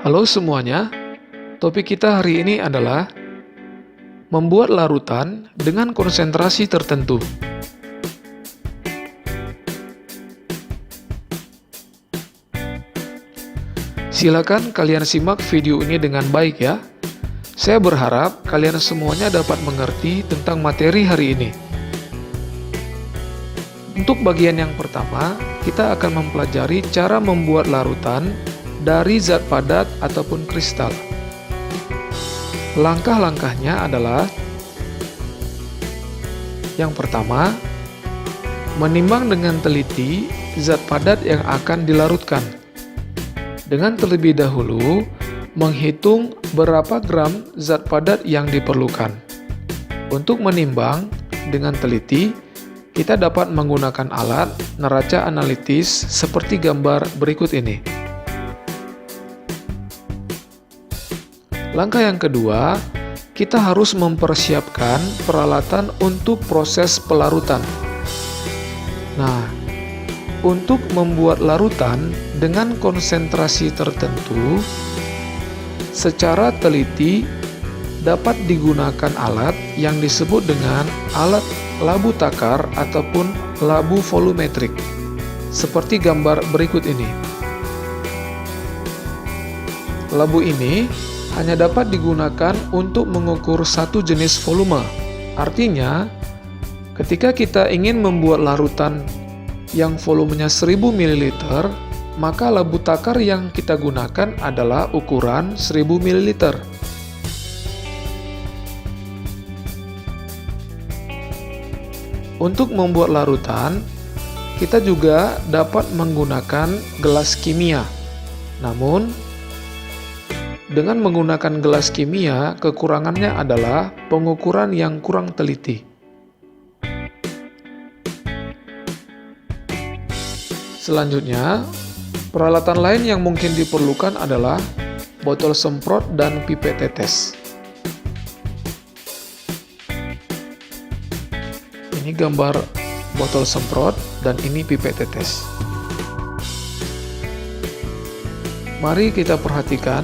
Halo semuanya, topik kita hari ini adalah membuat larutan dengan konsentrasi tertentu. Silakan kalian simak video ini dengan baik ya. Saya berharap kalian semuanya dapat mengerti tentang materi hari ini. Untuk bagian yang pertama, kita akan mempelajari cara membuat larutan dari zat padat ataupun kristal. Langkah-langkahnya adalah: yang pertama, menimbang dengan teliti zat padat yang akan dilarutkan. Dengan terlebih dahulu, menghitung berapa gram zat padat yang diperlukan. Untuk menimbang dengan teliti, kita dapat menggunakan alat neraca analitis seperti gambar berikut ini. Langkah yang kedua, kita harus mempersiapkan peralatan untuk proses pelarutan. Nah, untuk membuat larutan dengan konsentrasi tertentu, secara teliti dapat digunakan alat yang disebut dengan alat labu takar ataupun labu volumetrik, seperti gambar berikut ini. Labu ini hanya dapat digunakan untuk mengukur satu jenis volume. Artinya, ketika kita ingin membuat larutan yang volumenya 1000 ml, maka labu takar yang kita gunakan adalah ukuran 1000 ml. Untuk membuat larutan, kita juga dapat menggunakan gelas kimia. Namun, dengan menggunakan gelas kimia, kekurangannya adalah pengukuran yang kurang teliti. Selanjutnya, peralatan lain yang mungkin diperlukan adalah botol semprot dan pipet tetes. Ini gambar botol semprot dan ini pipet tetes. Mari kita perhatikan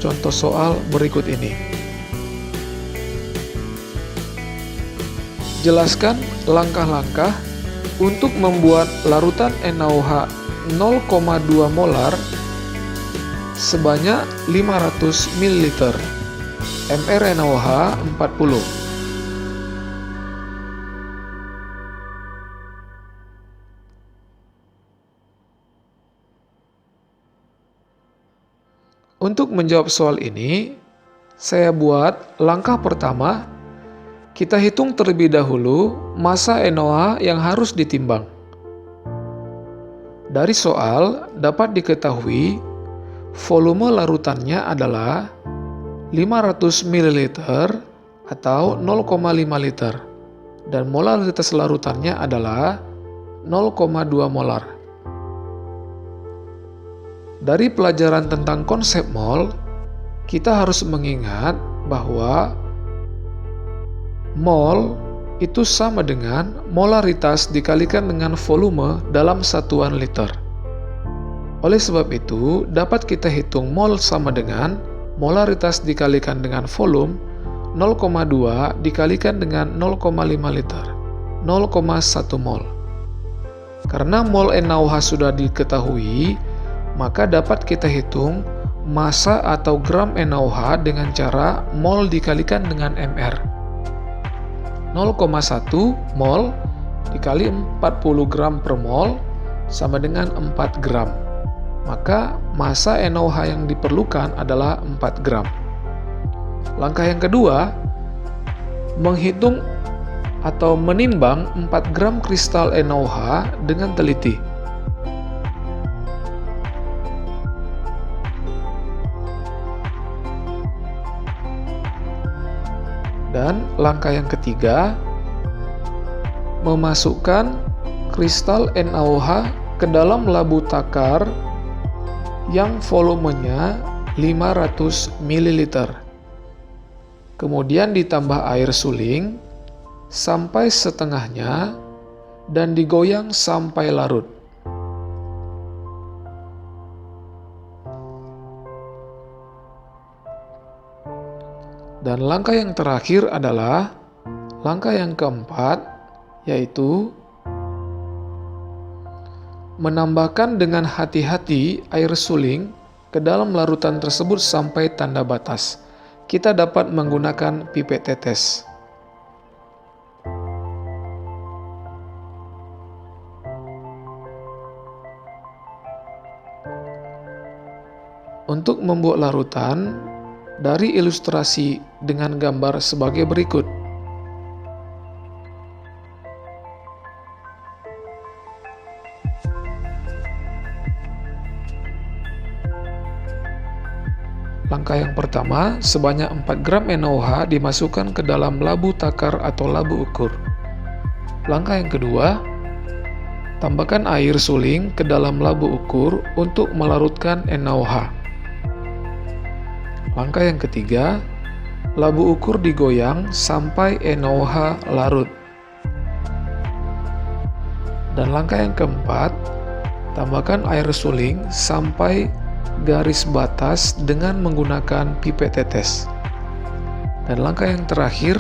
contoh soal berikut ini. Jelaskan langkah-langkah untuk membuat larutan NaOH 0,2 molar sebanyak 500 ml, Mr NaOH 40. Untuk menjawab soal ini, saya buat langkah pertama. Kita hitung terlebih dahulu massa NaOH yang harus ditimbang. Dari soal dapat diketahui volume larutannya adalah 500 ml atau 0,5 liter dan molaritas larutannya adalah 0,2 molar. Dari pelajaran tentang konsep mol, kita harus mengingat bahwa mol itu sama dengan molaritas dikalikan dengan volume dalam satuan liter. Oleh sebab itu, dapat kita hitung mol sama dengan molaritas dikalikan dengan volume 0,2 dikalikan dengan 0,5 liter, 0,1 mol. Karena mol NaOH sudah diketahui, maka dapat kita hitung massa atau gram NaOH dengan cara mol dikalikan dengan Mr. 0,1 mol dikali 40 gram per mol sama dengan 4 gram. Maka massa NaOH yang diperlukan adalah 4 gram. Langkah yang kedua, menghitung atau menimbang 4 gram kristal NaOH dengan teliti. Dan langkah yang ketiga, memasukkan kristal NaOH ke dalam labu takar yang volumenya 500 ml. Kemudian ditambah air suling sampai setengahnya dan digoyang sampai larut. Dan langkah yang terakhir adalah langkah yang keempat, yaitu menambahkan dengan hati-hati air suling ke dalam larutan tersebut sampai tanda batas. Kita dapat menggunakan pipet tetes. Untuk membuat larutan, dari ilustrasi dengan gambar sebagai berikut. Langkah yang pertama, sebanyak 4 gram NaOH dimasukkan ke dalam labu takar atau labu ukur. Langkah yang kedua, tambahkan air suling ke dalam labu ukur untuk melarutkan NaOH. Langkah yang ketiga, labu ukur digoyang sampai NaOH larut. Dan langkah yang keempat, tambahkan air suling sampai garis batas dengan menggunakan pipet tetes. Dan langkah yang terakhir,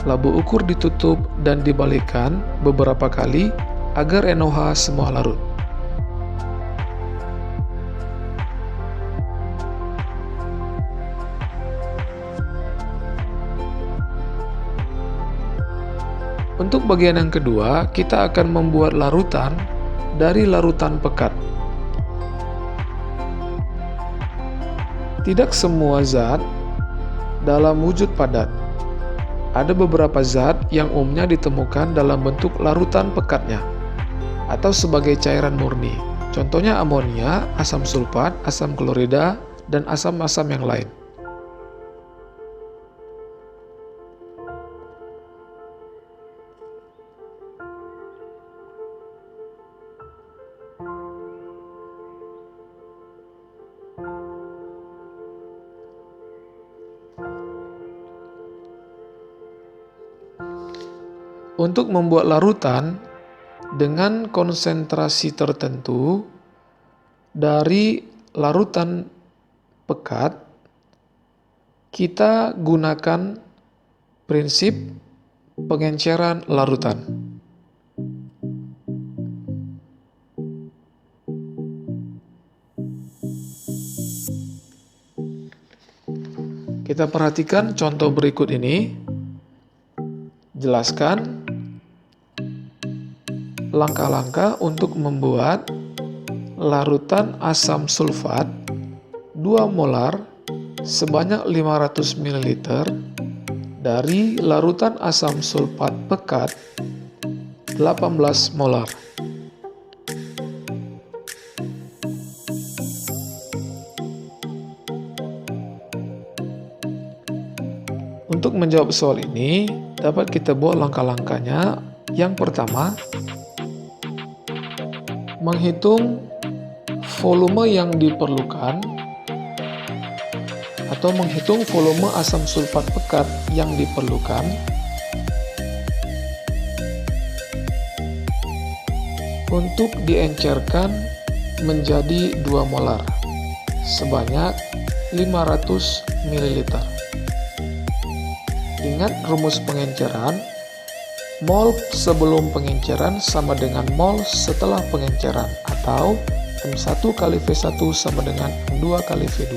labu ukur ditutup dan dibalikkan beberapa kali agar NaOH semua larut. Untuk bagian yang kedua, kita akan membuat larutan dari larutan pekat. Tidak semua zat dalam wujud padat. Ada beberapa zat yang umumnya ditemukan dalam bentuk larutan pekatnya atau sebagai cairan murni. Contohnya amonia, asam sulfat, asam klorida, dan asam-asam yang lain. Untuk membuat larutan dengan konsentrasi tertentu dari larutan pekat, kita gunakan prinsip pengenceran larutan. Kita perhatikan contoh berikut ini. Jelaskan langkah-langkah untuk membuat larutan asam sulfat 2 molar sebanyak 500 ml dari larutan asam sulfat pekat 18 molar. Untuk menjawab soal ini, dapat kita buat langkah-langkahnya. Yang pertama, menghitung volume yang diperlukan atau menghitung volume asam sulfat pekat yang diperlukan untuk diencerkan menjadi 2 molar sebanyak 500 ml. Ingat rumus pengenceran, mol sebelum pengenceran sama dengan mol setelah pengenceran, atau M1 kali V1 sama dengan M2 kali V2.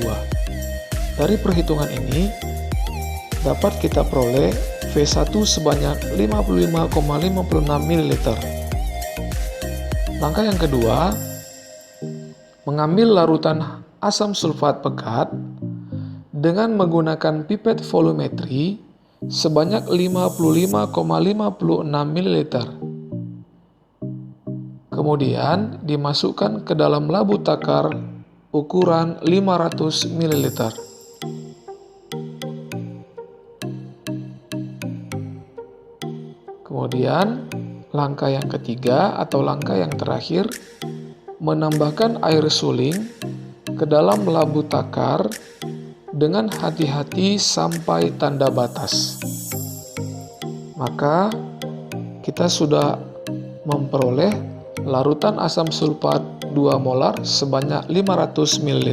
Dari perhitungan ini, dapat kita peroleh V1 sebanyak 55,56 ml. Langkah yang kedua, mengambil larutan asam sulfat pekat dengan menggunakan pipet volumetri sebanyak 55,56 ml. Kemudian dimasukkan ke dalam labu takar ukuran 500 ml. Kemudian langkah yang ketiga atau langkah yang terakhir, menambahkan air suling ke dalam labu takar dengan hati-hati sampai tanda batas. Maka kita sudah memperoleh larutan asam sulfat 2 molar sebanyak 500 ml.